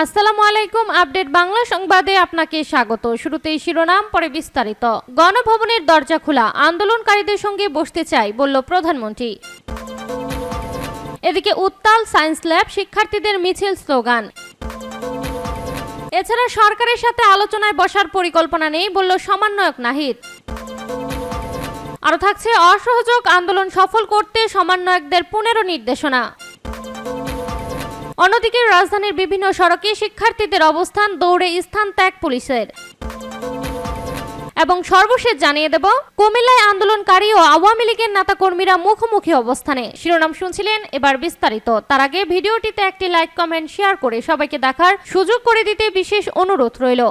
আসসালামু আলাইকুম। আপডেট বাংলা সংবাদে আপনাকে স্বাগত। শুরুতেই শিরোনাম, পরে বিস্তারিত। গণভবনের দরজা খোলা, আন্দোলনকারীদের সঙ্গে বসতে চাই বলল প্রধানমন্ত্রী। এদিকে উত্তাল সায়েন্স ল্যাব, শিক্ষার্থীদের মিছিল, স্লোগান। এছাড়া সরকারের সাথে আলোচনায় বসার পরিকল্পনা নেই বলল সমন্বয়ক নাহিদ। আরও থাকছে অসহযোগ আন্দোলন সফল করতে সমন্বয়কদের 15 নির্দেশনা। অন্যদিকে রাজধানীর বিভিন্ন সড়কে শিক্ষার্থীদের অবস্থান, দৌড়ে স্থান ত্যাগ পুলিশের। এবং সর্বশেষ জানিয়ে দেব, কুমিল্লায় আন্দোলনকারী ও আওয়ামী লীগের নেতাকর্মীরা মুখোমুখি অবস্থানে। শিরোনাম শুনছিলেন, এবার বিস্তারিত। তার আগে ভিডিওটিতে একটি লাইক, কমেন্ট, শেয়ার করে সবাইকে দেখার সুযোগ করে দিতে বিশেষ অনুরোধ রইল।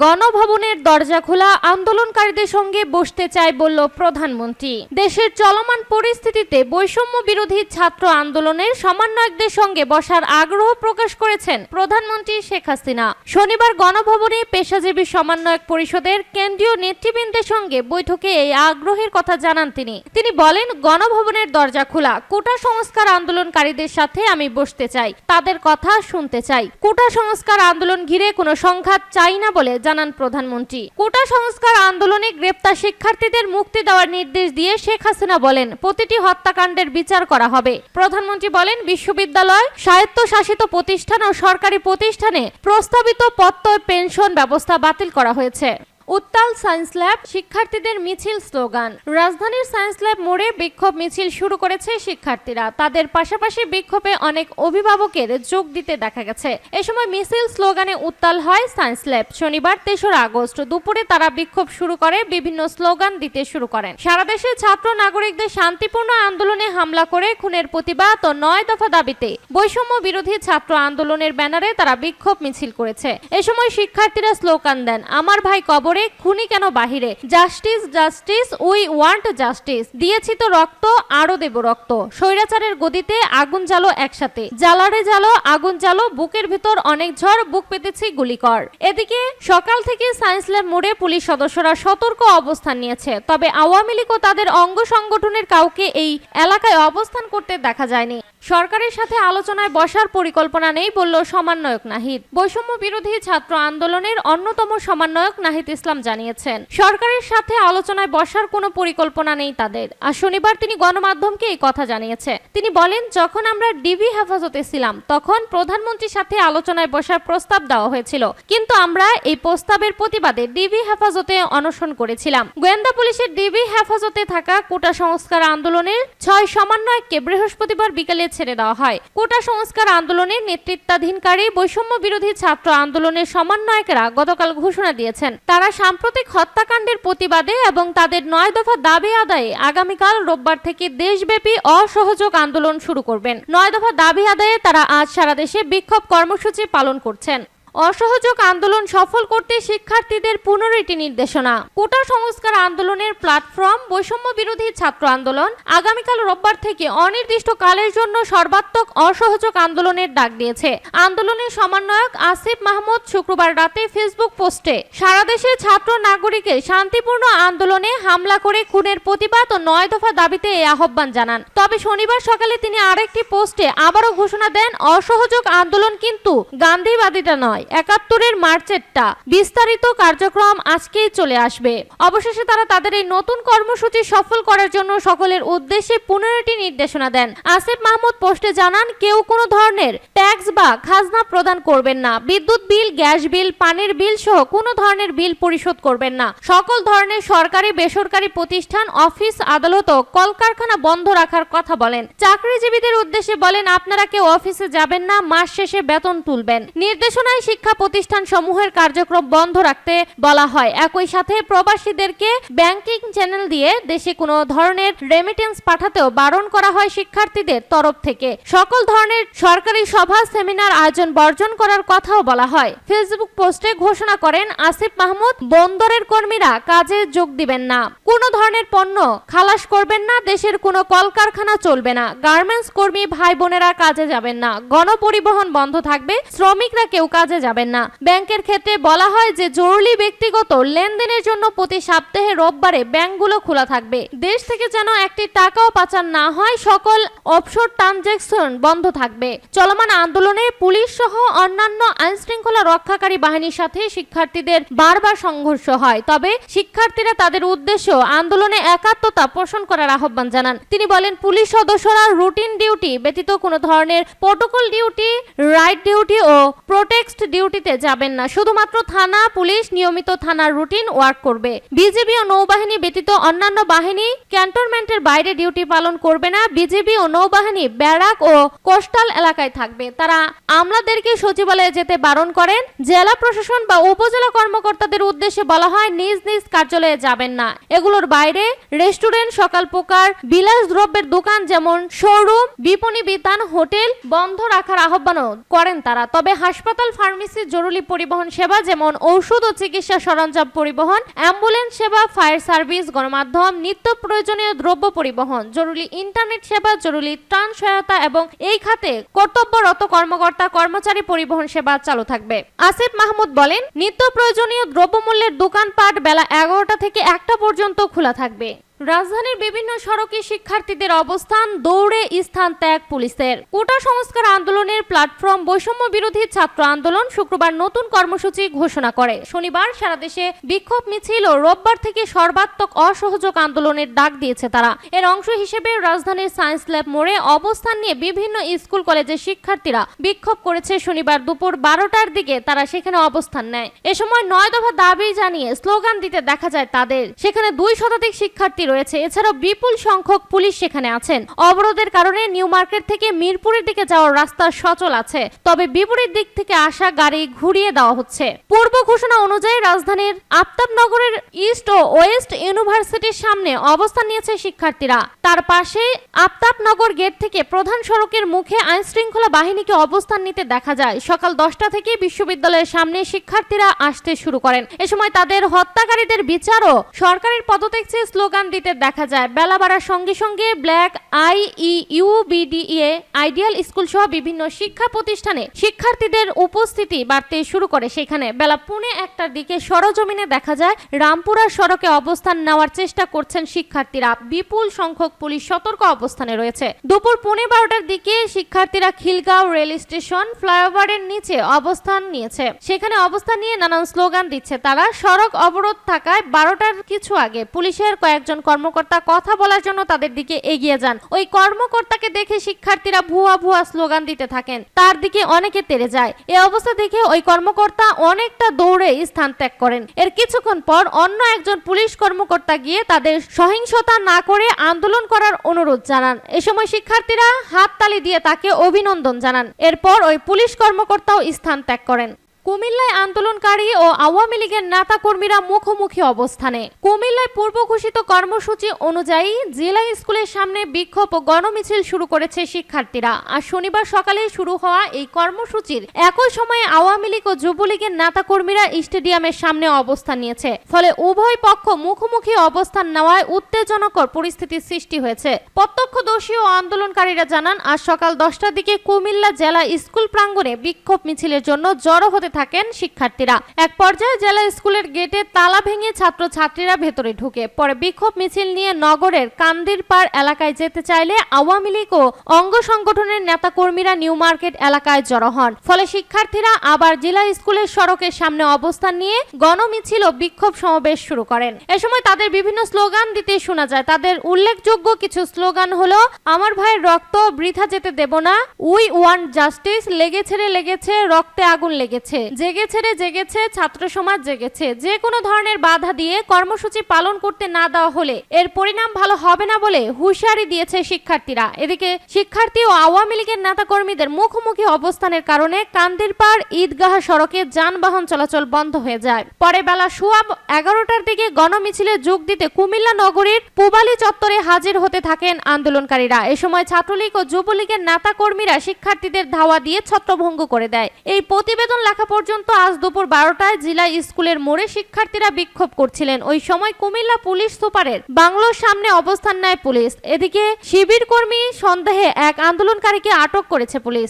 গণভবনের দরজা খোলা, আন্দোলনকারীদের সঙ্গে বসতে চাই বলল প্রধানমন্ত্রী। দেশের চলমান পরিস্থিতিতে বৈষম্য বিরোধী ছাত্র আন্দোলনের সমন্বয়কদের সঙ্গে বসার আগ্রহ প্রকাশ করেছেন প্রধানমন্ত্রী শেখ হাসিনা। শনিবার গণভবনে পেশাজীবী সমন্বয়ক পরিষদের কেন্দ্রীয় নেতৃবৃন্দের সঙ্গে বৈঠকে এই আগ্রহের কথা জানান তিনি বলেন, গণভবনের দরজা খোলা, কোটা সংস্কার আন্দোলনকারীদের সাথে আমি বসতে চাই, তাদের কথা শুনতে চাই। কোটা সংস্কার আন্দোলন ঘিরে কোনো সংঘাত চাই না বলে জানান প্রধানমন্ত্রী। কোটা সংস্কার আন্দোলনে গ্রেপ্তার শিক্ষার্থীদের মুক্তি দেওয়ার নির্দেশ দিয়ে শেখ হাসিনা বলেন, প্রতিটি হত্যাকাণ্ডের বিচার করা হবে। প্রধানমন্ত্রী বলেন, বিশ্ববিদ্যালয়, স্বায়ত্তশাসিত প্রতিষ্ঠান ও সরকারি প্রতিষ্ঠানে প্রস্তাবিত প্রত্যয় পেনশন ব্যবস্থা বাতিল করা হয়েছে। উত্তাল সায়েন্স ল্যাব, শিক্ষার্থীদের মিছিল, স্লোগান। রাজধানীর সায়েন্স ল্যাব মোড়ে বিক্ষোভ মিছিল শুরু করেছে শিক্ষার্থীরা। তাদের পাশাপাশি বিক্ষোভে অনেক অভিভাবকের যোগ দিতে দেখা গেছে। এ সময় মিছিল, স্লোগানে উত্তাল হয় সায়েন্স ল্যাব। শনিবার 3রা আগস্ট দুপুরে তারা বিক্ষোভ শুরু করে বিভিন্ন স্লোগান দিতে শুরু করেন। সারা দেশে ছাত্র নাগরিকদের শান্তিপূর্ণ আন্দোলনে হামলা করে খুনের প্রতিবাদ ও 9 দফা দাবিতে বৈষম্য বিরোধী ছাত্র আন্দোলনের ব্যানারে তারা বিক্ষোভ মিছিল করেছে। এ সময় শিক্ষার্থীরা স্লোগান দেন, আমার ভাই কবর, খুনি কেন বাহিরে, justice justice, we want justice, দিয়েছি তো রক্ত, আরো দেব রক্ত, স্বৈরাচারের গদিতে আগুন জ্বালো একসাথে, জ্বালারে জ্বালো, আগুন জ্বালো, বুকের ভিতর অনেক ঝড়, বুক পেতেছি গুলি কর। এদিকে সকাল থেকে সায়েন্স ল্যাব মোড়ে পুলিশ সদস্যরা সতর্ক অবস্থান নিয়েছে। তবে আওয়ামী লীগ ও তাদের অঙ্গ সংগঠনের কাউকে এই এলাকায় অবস্থান করতে দেখা যায়নি। সরকারের সাথে আলোচনায় বসার পরিকল্পনা নেই বলল সমন্বয়ক নাহিদ। বৈষম্য বিরোধী ছাত্র আন্দোলনের অন্যতম সমন্বয়ক নাহিদ ইসলাম জানিয়েছেন, সরকারের সাথে আলোচনায় বসার কোনো পরিকল্পনা নেই তাদের। আর শনিবার তিনি গণমাধ্যমকে এই কথা জানিয়েছে। তিনি বলেন, যখন আমরা ডিবি হেফাজতে ছিলাম তখন প্রধানমন্ত্রীর সাথে আলোচনায় বসার প্রস্তাব দেওয়া হয়েছিল, কিন্তু আমরা এই প্রস্তাবের প্রতিবাদে ডিবি হেফাজতে অনশন করেছিলাম। গোয়েন্দা পুলিশের ডিবি হেফাজতে থাকা কোটা সংস্কার আন্দোলনের 6 সমন্বয়ককে বৃহস্পতিবার বিকেলে ছেড়ে দেওয়া হয়। কোটা সংস্কার আন্দোলনের নেতৃত্বাধীনকারী বৈষম্য বিরোধী ছাত্র আন্দোলনের সমন্বয়কেরা গতকাল ঘোষণা দিয়েছেন, তারা সাম্প্রতিক হত্যাকাণ্ডের প্রতিবাদে এবং তাদের 9 দফা দাবি আদায়ে আগামীকাল রোববার থেকে দেশব্যাপী অসহযোগ আন্দোলন শুরু করবেন। 9 দফা দাবি আদায়ে তারা আজ সারা দেশে বিক্ষোভ কর্মসূচি পালন করছেন। অসহযোগ আন্দোলন সফল করতে শিক্ষার্থীদের 15টি নির্দেশনা। কোটা সংস্কার আন্দোলনের প্ল্যাটফর্ম বৈষম্য বিরোধী ছাত্র আন্দোলন আগামীকাল রোববার থেকে অনির্দিষ্ট কালের জন্য সর্বাত্মক অসহযোগ আন্দোলনের ডাক দিয়েছে। আন্দোলনের সমন্বয়ক আসিফ মাহমুদ শুক্রবার রাতে ফেসবুক পোস্টে সারা দেশে ছাত্র নাগরিকের শান্তিপূর্ণ আন্দোলনে হামলা করে খুনের প্রতিবাদ ও 9 দফা দাবিতে এই আহ্বান জানান। তবে শনিবার সকালে তিনি আরেকটি পোস্টে আবারও ঘোষণা দেন, অসহযোগ আন্দোলন কিন্তু গান্ধীবাদীটা নয়, 71-এর মার্চেরটা। বিস্তারিত কার্যক্রম আজকেই চলে আসবে। অবশেষে তারা তাদের এই নতুন কর্মসূচি সফল করার জন্য সকলের উদ্দেশ্যে 15টি নির্দেশনা দেন। আসিফ মাহমুদ পোস্টে জানান, কেউ কোনো ধরনের ট্যাক্স বা খাজনা প্রদান করবেন না, বিদ্যুৎ বিল, গ্যাস বিল, পানির বিল সহ কোনো ধরনের বিল পরিশোধ করবেন না। সকল ধরনের সরকারি বেসরকারি প্রতিষ্ঠান, অফিস, আদালত ও কলকারখানা বন্ধ রাখার কথা বলেন। চাকরিজীবীদের উদ্দেশ্যে বলেন, আপনারা কেউ অফিসে যাবেন না, মাস শেষে বেতন তুলবেন। নির্দেশনায় শিক্ষা প্রতিষ্ঠান সমূহের কার্যক্রম বন্ধ রাখতে বলা হয়। একই সাথে প্রবাসীদেরকে ব্যাংকিং চ্যানেল দিয়ে দেশে কোনো ধরনের রেমিটেন্স পাঠাতেও বারণ করা হয় শিক্ষার্থীদের তরফ থেকে। সকল ধরনের সরকারি সভা, সেমিনার আয়োজন বর্জন করার কথাও বলা হয়। ফেসবুক পোস্টে ঘোষণা করেন আসিফ মাহমুদ, বন্দরের কর্মীরা কাজে যোগ দিবেন না, কোনো ধরনের পণ্য খালাস করবেন না, দেশের কোনো কলকারখানা চলবে না, গার্মেন্টস কর্মী ভাই বোনেরা কাজে যাবেন না, গণপরিবহন বন্ধ থাকবে, শ্রমিকরা কেউ কাজে কাজে যাবেন না। ব্যাংকের ক্ষেত্রে বলা হয় যে জরুরি ব্যক্তিগত লেনদেনের জন্য প্রতি সপ্তাহে রোববারে ব্যাংকগুলো খোলা থাকবে। দেশ থেকে যেন একটি টাকাও পাচার না হয়, সকল অফশোর ট্রানজাকশন বন্ধ থাকবে। চলমান আন্দোলনে পুলিশ সহ অন্যান্য আইনশৃঙ্খলা রক্ষাকারী বাহিনীর সাথে শিক্ষার্থীদের বারবার সংঘর্ষ হয়। তবে শিক্ষার্থীরা তাদের উদ্দেশ্য আন্দোলনে একাত্মতা পোষণ করার আহ্বান জানান। তিনি বলেন, পুলিশ সদস্যরা রুটিন ডিউটি ব্যতীত কোনো ধরনের প্রোটোকল ডিউটি, রাইট ডিউটি ও প্রোটেক্ট ডিউটিতে যাবেন না। শুধুমাত্র থানা পুলিশ নিয়মিত থানার রুটিন ওয়ার্ক করবে। বিজিবি ও নৌবাহিনী ব্যতীত অন্যান্য বাহিনী ক্যান্টনমেন্টের বাইরে ডিউটি পালন করবে না। বিজিবি ও নৌবাহিনী ব্যারাক ও কোস্টাল এলাকায় থাকবে। তারা আমলাদেরকে সচিবালয়ে যেতে বারণ করেন। জেলা প্রশাসন বা উপজেলা কর্মকর্তাদের উদ্দেশ্যে বলা হয়, নিজ নিজ কার্যালয়ে যাবেন না। এগুলোর বাইরে রেস্টুরেন্ট, সকাল প্রকার বিলাস দ্রব্যের দোকান যেমন শোরুম, বিপণী বিতান, হোটেল বন্ধ রাখার আহ্বানও করেন তারা। তবে হাসপাতাল, ফার্মেসি, জরুরি পরিবহন সেবা যেমন ঔষধ ও চিকিৎসা সরঞ্জাম পরিবহন, অ্যাম্বুলেন্স সেবা, ফায়ার সার্ভিস, গণমাধ্যম, নিত্য প্রয়োজনীয় দ্রব্য পরিবহন, জরুরি ইন্টারনেট সেবা, জরুরি ত্রাণ সহায়তা এবং এই খাতে কর্তব্যরত কর্মকর্তা কর্মচারী পরিবহন সেবা চালু থাকবে। আসিফ মাহমুদ বলেন, নিত্য প্রয়োজনীয় দ্রব্যমূল্যের দোকানপাট বেলা 11টা থেকে 1টা পর্যন্ত খোলা থাকবে। রাজধানীর বিভিন্ন সড়কে শিক্ষার্থীদের অবস্থান, দৌড়ে স্থান ত্যাগ পুলিশের। কোটা সংস্কার আন্দোলনের প্ল্যাটফর্ম বৈষম্য বিরোধী ছাত্র আন্দোলন শুক্রবার নতুন কর্মসূচি ঘোষণা করে। শনিবার সারা দেশে বিক্ষোভ মিছিল ও রোববার থেকে সর্বাত্মক অসহযোগ আন্দোলনের ডাক দিয়েছে তারা। এর অংশ হিসেবে রাজধানীর সায়েন্স ল্যাব মোড়ে অবস্থান নিয়ে বিভিন্ন স্কুল কলেজের শিক্ষার্থীরা বিক্ষোভ করেছে। শনিবার দুপুর 12টার দিকে তারা সেখানে অবস্থান নেয়। এ সময় 9 দফা দাবি জানিয়ে স্লোগান দিতে দেখা যায় তাদের। সেখানে 2 শতাধিক শিক্ষার্থী রয়েছে। এছাড়াও বিপুল সংখ্যক পুলিশ সেখানে আছেন। অবরোধের কারণে নিউ মার্কেট থেকে মিরপুরের দিকে যাওয়ার রাস্তা সচল আছে, তবে বিপরীত দিক থেকে আসা গাড়ি ঘুরিয়ে দেওয়া হচ্ছে। পূর্ব ঘোষণা অনুযায়ী রাজধানীর আফতাবনগরের ইস্ট ও ওয়েস্ট ইউনিভার্সিটির সামনে অবস্থান নিয়েছে শিক্ষার্থীরা। তার পাশে আফতাবনগর গেট থেকে প্রধান সড়কের মুখে আইনশৃঙ্খলা বাহিনীকে অবস্থান নিতে দেখা যায়। সকাল 10টা থেকে বিশ্ববিদ্যালয়ের সামনে শিক্ষার্থীরা আসতে শুরু করেন। এ সময় তাদের হত্যাকারীদের বিচার ও সরকারের পদত্যাগ চেয়ে স্লোগান দিতে দেখা যায়। বেলা বাড়ার সঙ্গে সঙ্গে ব্ল্যাক IEUBDA আইডিয়াল স্কুল সহ বিভিন্ন শিক্ষা প্রতিষ্ঠানে শিক্ষার্থীদের উপস্থিতি বাড়তে শুরু করে। সেখানে বেলা 1:45টার দিকে সরজমিনে দেখা যায় রামপুরা সড়কে অবস্থান নেওয়ার চেষ্টা করছেন শিক্ষার্থীরা। বিপুল সংখ্যক পুলিশ সতর্ক অবস্থানে রয়েছে। দুপুর 12:15টার দিকে শিক্ষার্থীরা খিলগাঁও রেল স্টেশন ফ্লাইওভারের নিচে অবস্থান নিয়েছে। সেখানে অবস্থান নিয়ে নানান স্লোগান দিচ্ছে তারা। সড়ক অবরোধ থাকায় 12টার কিছু আগে পুলিশের কয়েকজন কর্মকর্তা কথা বলার জন্য তাদের দিকে এগিয়ে যান। ওই কর্মকর্তাকে দেখে শিক্ষার্থীরা ভুয়া ভুয়া স্লোগান দিতে থাকেন। তার দিকে অনেকে তেড়ে যায়। এই অবস্থা দেখে ওই কর্মকর্তা অনেকটা দৌড়ে স্থান ত্যাগ করেন। এর কিছুক্ষণ পর অন্য একজন পুলিশ কর্মকর্তা গিয়ে তাদের সহিংসতা না করে আন্দোলন করার অনুরোধ জানান। এ সময় শিক্ষার্থীরা হাততালি দিয়ে তাকে অভিনন্দন জানান। এরপর ওই পুলিশ কর্মকর্তাও স্থান ত্যাগ করেন। কুমিল্লায় আন্দোলনকারী ও আওয়ামী লীগের নেতা কর্মীরা মুখোমুখি অবস্থানে। কুমিল্লায় পূর্ব ঘোষিত কর্মসূচি অনুযায়ী জেলা স্কুলের সামনে বিক্ষোভ ও গণমিছিল শুরু করেছে শিক্ষার্থীরা। আর শনিবার সকালে শুরু হওয়া এই কর্মসূচির একই সময়ে আওয়ামী লীগ ও যুবলীগের নেতা কর্মীরা স্টেডিয়ামের সামনে অবস্থান নিয়েছে। ফলে উভয় পক্ষ মুখোমুখি অবস্থান নেওয়ায় উত্তেজনাকর পরিস্থিতির সৃষ্টি হয়েছে। প্রত্যক্ষদর্শী ও আন্দোলনকারীরা জানান, আজ সকাল 10টার দিকে কুমিল্লা জেলা স্কুল প্রাঙ্গণে বিক্ষোভ মিছিলের জন্য জড়ো হতে থাকেন শিক্ষার্থীরা। এক পর্যায়ে জেলা স্কুলের গেটে তালা ভেঙে ছাত্রছাত্রীরা ভেতরে ঢুকে পরে বিক্ষোভ মিছিল নিয়ে নগরের কান্দিরপাড় এলাকায় যেতে চাইলে আওয়ামী লীগ ও অঙ্গ সংগঠনের নেতাকর্মীরা নিউ মার্কেট এলাকায় জড়ো হন। ফলে শিক্ষার্থীরা আবার জেলা স্কুলের সড়কের সামনে অবস্থান নিয়ে গণমিছিল ও বিক্ষোভ সমাবেশ শুরু করেন। এ সময় তাদের বিভিন্ন স্লোগান দিতে শোনা যায়। তাদের উল্লেখযোগ্য কিছু স্লোগান হলো, আমার ভাইয়ের রক্ত বৃথা যেতে দেব না, উই ওয়ান্ট জাস্টিস, লেগেছে রে লেগেছে, রক্তে আগুন লেগেছে, জেগেছে রে জেগেছে, ছাত্র সমাজ জেগেছে। যে কোনো ধরনের বাধা দিয়ে কর্মসূচি পালন করতে না দেওয়া হলে এর পরিণাম ভালো হবে না বলে হুঁশিয়ারি দিয়েছে শিক্ষার্থীরা। এদিকে শিক্ষার্থী ও আওয়ামী লীগের নেতাকর্মীদের মুখোমুখি অবস্থানের কারণে কান্দিরপাড় ঈদগাহ সড়কে যানবাহন চলাচল বন্ধ হয়ে যায়। পরে বেলা 11:15টার দিকে গণমিছিলে যোগ দিতে কুমিল্লা নগরীর পুবালি চত্বরে হাজির হতে থাকেন আন্দোলনকারীরা। এ সময় ছাত্রলীগ ও যুবলীগের নেতাকর্মীরা শিক্ষার্থীদের ধাওয়া দিয়ে ছত্রভঙ্গ করে দেয়। এই প্রতিবেদন লেখা পর্যন্ত আজ দুপুর 12টায় জেলা স্কুলের মোড়ে শিক্ষার্থীরা বিক্ষোভ করছিলেন। ওই সময় কুমিল্লা পুলিশ সুপারের বাংলোর সামনে অবস্থান নেয় পুলিশ। এদিকে শিবির কর্মী সন্দেহে এক আন্দোলনকারীকে আটক করেছে পুলিশ।